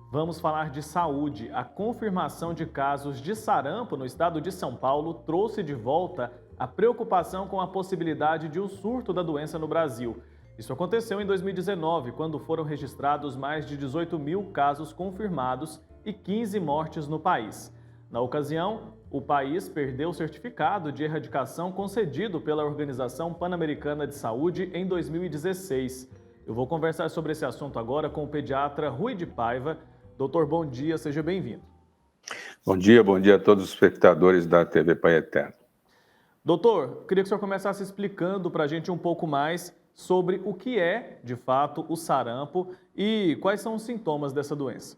Vamos falar de saúde. A confirmação de casos de sarampo no estado de São Paulo trouxe de volta a preocupação com a possibilidade de um surto da doença no Brasil. Isso aconteceu em 2019, quando foram registrados mais de 18 mil casos confirmados e 15 mortes no país. Na ocasião, o país perdeu o certificado de erradicação concedido pela Organização Pan-Americana de Saúde em 2016. Eu vou conversar sobre esse assunto agora com o pediatra Rui de Paiva. Doutor, bom dia, seja bem-vindo. Bom dia a todos os espectadores da TV Pai Eterno. Doutor, queria que o senhor começasse explicando para a gente um pouco mais sobre o que é, de fato, o sarampo e quais são os sintomas dessa doença.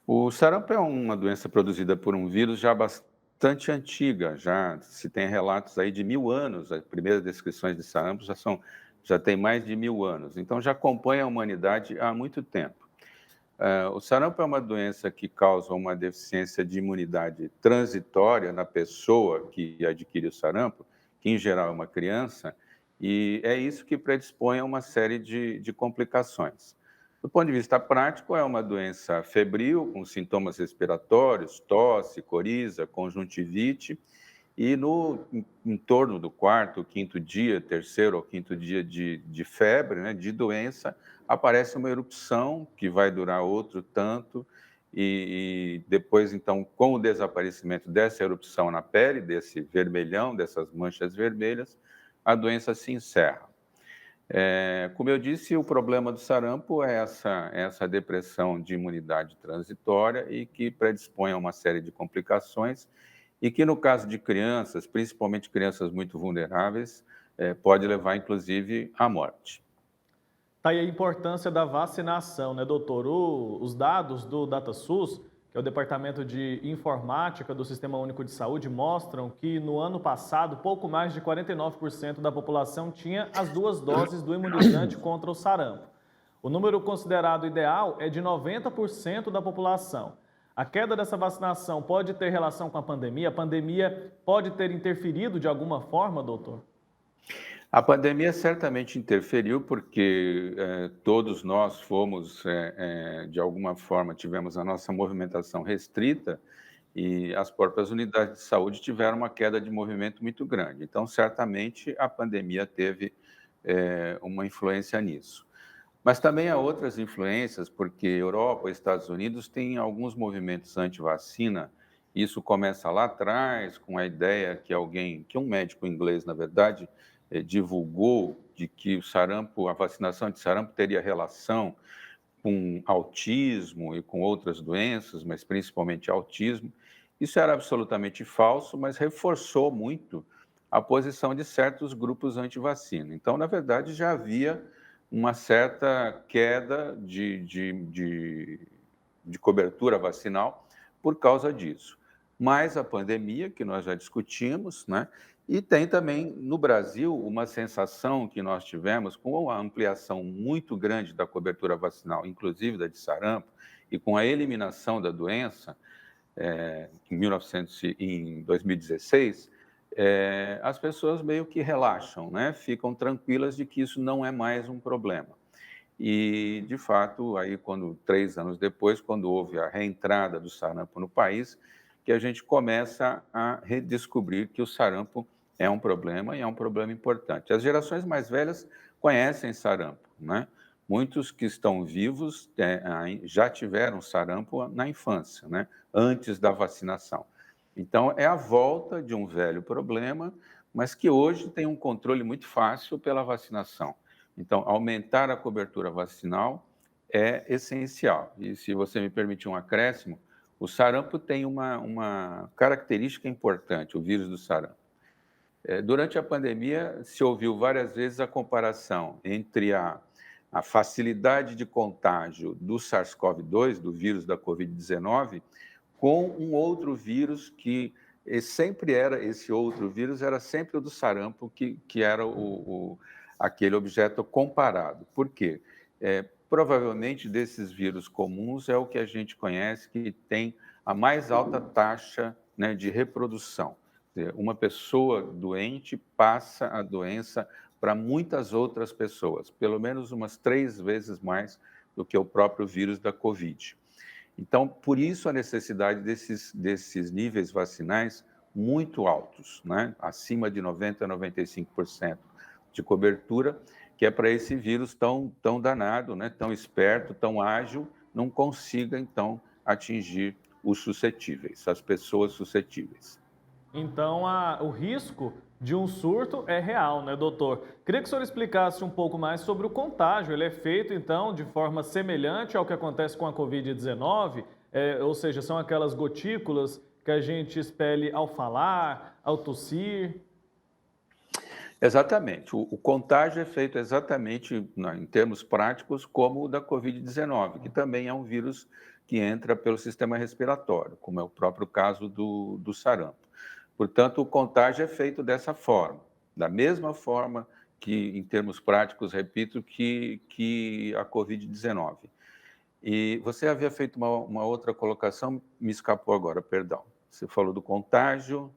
O sarampo é uma doença produzida por um vírus já bastante antiga, já se tem relatos aí de 1000 anos, as primeiras descrições de sarampo já tem mais de 1000 anos, então já acompanha a humanidade há muito tempo. O sarampo é uma doença que causa uma deficiência de imunidade transitória na pessoa que adquire o sarampo, que em geral é uma criança, e é isso que predispõe a uma série de complicações. Do ponto de vista prático, é uma doença febril, com sintomas respiratórios, tosse, coriza, conjuntivite, e em torno do quarto, quinto dia, terceiro ou quinto dia de febre, né, de doença, aparece uma erupção que vai durar outro tanto, e depois, então, com o desaparecimento dessa erupção na pele, desse vermelhão, dessas manchas vermelhas, a doença se encerra. Como eu disse, o problema do sarampo é essa depressão de imunidade transitória e que predispõe a uma série de complicações e que, no caso de crianças, principalmente crianças muito vulneráveis, pode levar, inclusive, à morte. Tá aí a importância da vacinação, né, doutor? Os dados do DataSUS, que é o Departamento de Informática do Sistema Único de Saúde, mostram que no ano passado, pouco mais de 49% da população tinha as duas doses do imunizante contra o sarampo. O número considerado ideal é de 90% da população. A queda dessa vacinação pode ter relação com a pandemia? A pandemia pode ter interferido de alguma forma, doutor? A pandemia certamente interferiu porque todos nós fomos, de alguma forma, tivemos a nossa movimentação restrita e as próprias unidades de saúde tiveram uma queda de movimento muito grande. Então, certamente, a pandemia teve uma influência nisso. Mas também há outras influências, porque Europa e Estados Unidos têm alguns movimentos anti-vacina. Isso começa lá atrás, com a ideia que um médico inglês, na verdade, divulgou de que o sarampo, a vacinação de sarampo teria relação com autismo e com outras doenças, mas principalmente autismo. Isso era absolutamente falso, mas reforçou muito a posição de certos grupos anti-vacina. Então, na verdade, já havia uma certa queda de cobertura vacinal por causa disso. Mas a pandemia, que nós já discutimos, né? E tem também, no Brasil, uma sensação que nós tivemos com a ampliação muito grande da cobertura vacinal, inclusive da de sarampo, e com a eliminação da doença, em 2016, as pessoas meio que relaxam, né? Ficam tranquilas de que isso não é mais um problema. E, de fato, aí 3 anos depois, quando houve a reentrada do sarampo no país, que a gente começa a redescobrir que o sarampo é um problema e é um problema importante. As gerações mais velhas conhecem sarampo, né? Muitos que estão vivos já tiveram sarampo na infância, né? Antes da vacinação. Então, é a volta de um velho problema, mas que hoje tem um controle muito fácil pela vacinação. Então, aumentar a cobertura vacinal é essencial. E se você me permitir um acréscimo, o sarampo tem uma característica importante, o vírus do sarampo. Durante a pandemia, se ouviu várias vezes a comparação entre a facilidade de contágio do SARS-CoV-2, do vírus da Covid-19, com um outro vírus que sempre era, esse outro vírus era sempre o do sarampo, que era aquele objeto comparado. Por quê? Provavelmente desses vírus comuns é o que a gente conhece que tem a mais alta taxa, né, de reprodução. Uma pessoa doente passa a doença para muitas outras pessoas, pelo menos umas 3 vezes mais do que o próprio vírus da Covid. Então, por isso a necessidade desses níveis vacinais muito altos, né? Acima de 90% a 95% de cobertura, que é para esse vírus tão danado, né? Tão esperto, tão ágil, não consiga, então, atingir os suscetíveis, as pessoas suscetíveis. Então, o risco de um surto é real, né, doutor? Queria que o senhor explicasse um pouco mais sobre o contágio. Ele é feito, então, de forma semelhante ao que acontece com a Covid-19? Ou seja, são aquelas gotículas que a gente expele ao falar, ao tossir? Exatamente. O contágio é feito exatamente, em termos práticos, como o da Covid-19, que também é um vírus que entra pelo sistema respiratório, como é o próprio caso do sarampo. Portanto, o contágio é feito dessa forma, da mesma forma que, em termos práticos, repito, que a Covid-19. E você havia feito uma outra colocação, me escapou agora, perdão. Você falou do contágio.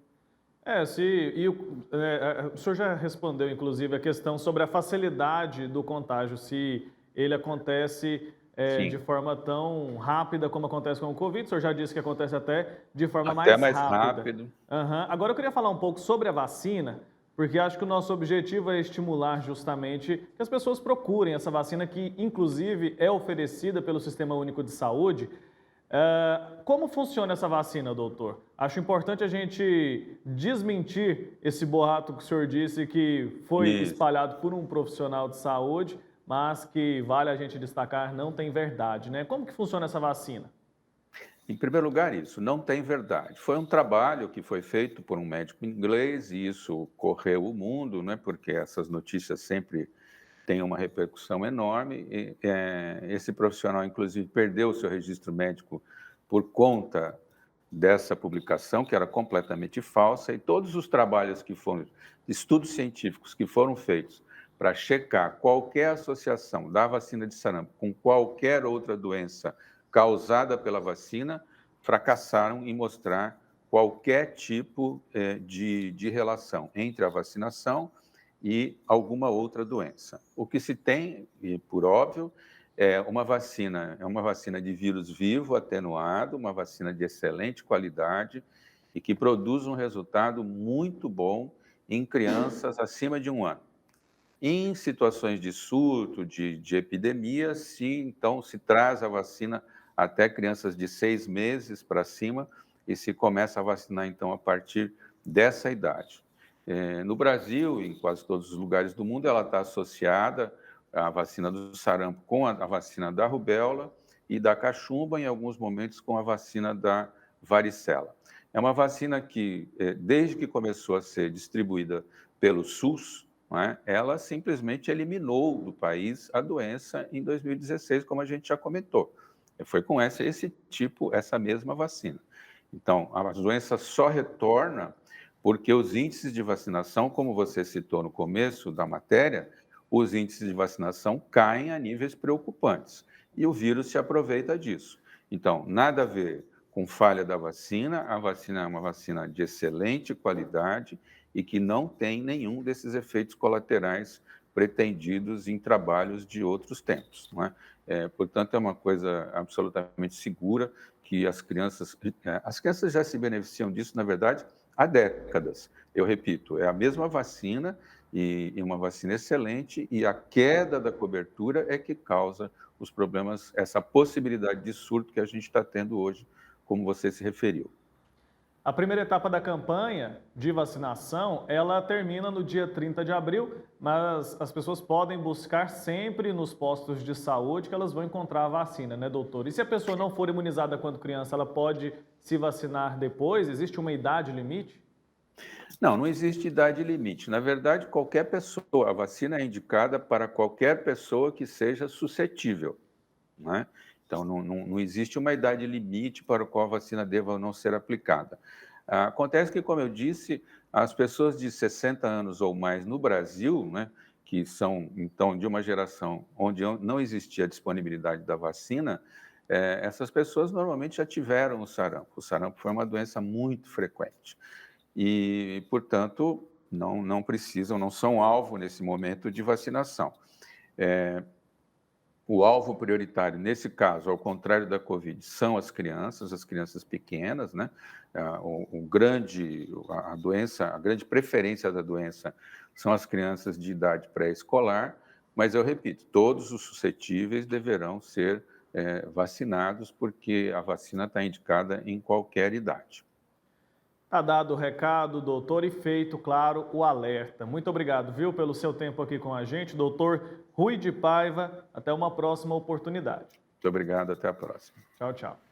O senhor já respondeu, inclusive, a questão sobre a facilidade do contágio, se ele acontece de Sim, forma tão rápida como acontece com o Covid. O senhor já disse que acontece até de forma até mais mais rápida. rápido. Aham. Agora eu queria falar um pouco sobre a vacina, porque acho que o nosso objetivo é estimular justamente que as pessoas procurem essa vacina que, inclusive, é oferecida pelo Sistema Único de Saúde. Como funciona essa vacina, doutor? Acho importante a gente desmentir esse boato que o senhor disse que foi Isso. espalhado por um profissional de saúde, mas que vale a gente destacar, não tem verdade, né? Como que funciona essa vacina? Em primeiro lugar, isso não tem verdade. Foi um trabalho que foi feito por um médico inglês e isso correu o mundo, né? Porque essas notícias sempre têm uma repercussão enorme. Esse profissional, inclusive, perdeu o seu registro médico por conta dessa publicação, que era completamente falsa, e todos os trabalhos que foram, estudos científicos que foram feitos para checar qualquer associação da vacina de sarampo com qualquer outra doença causada pela vacina, fracassaram em mostrar qualquer tipo de relação entre a vacinação e alguma outra doença. O que se tem, e por óbvio, é uma vacina de vírus vivo atenuado, uma vacina de excelente qualidade e que produz um resultado muito bom em crianças acima de 1 ano. Em situações de surto, de epidemia, então se traz a vacina até crianças de 6 meses para cima e se começa a vacinar então a partir dessa idade. No Brasil, em quase todos os lugares do mundo, ela está associada à vacina do sarampo com a vacina da rubéola e da cachumba, em alguns momentos com a vacina da varicela. É uma vacina que, desde que começou a ser distribuída pelo SUS, não é? Ela simplesmente eliminou do país a doença em 2016, como a gente já comentou. Foi com essa mesma vacina. Então, a doença só retorna porque os índices de vacinação, como você citou no começo da matéria, os índices de vacinação caem a níveis preocupantes e o vírus se aproveita disso. Então, nada a ver com falha da vacina, a vacina é uma vacina de excelente qualidade e que não tem nenhum desses efeitos colaterais pretendidos em trabalhos de outros tempos. Não é? Portanto, é uma coisa absolutamente segura que as crianças já se beneficiam disso, na verdade, há décadas. Eu repito, é a mesma vacina e uma vacina excelente e a queda da cobertura é que causa os problemas, essa possibilidade de surto que a gente está tendo hoje, como você se referiu. A primeira etapa da campanha de vacinação, ela termina no dia 30 de abril, mas as pessoas podem buscar sempre nos postos de saúde que elas vão encontrar a vacina, né, doutor? E se a pessoa não for imunizada quando criança, ela pode se vacinar depois? Existe uma idade limite? Não existe idade limite. Na verdade, qualquer pessoa, a vacina é indicada para qualquer pessoa que seja suscetível, né? Então, não existe uma idade limite para a qual a vacina deva ou não ser aplicada. Acontece que, como eu disse, as pessoas de 60 anos ou mais no Brasil, né, que são, então, de uma geração onde não existia a disponibilidade da vacina, essas pessoas normalmente já tiveram o sarampo. O sarampo foi uma doença muito frequente e, portanto, não precisam, não são alvo nesse momento de vacinação. O alvo prioritário, nesse caso, ao contrário da Covid, são as crianças pequenas, né? A doença, a grande preferência da doença são as crianças de idade pré-escolar, mas eu repito, todos os suscetíveis deverão ser vacinados, porque a vacina está indicada em qualquer idade. Tá dado o recado, doutor, e feito, claro, o alerta. Muito obrigado, viu, pelo seu tempo aqui com a gente, doutor Rui de Paiva. Até uma próxima oportunidade. Muito obrigado, até a próxima. Tchau, tchau.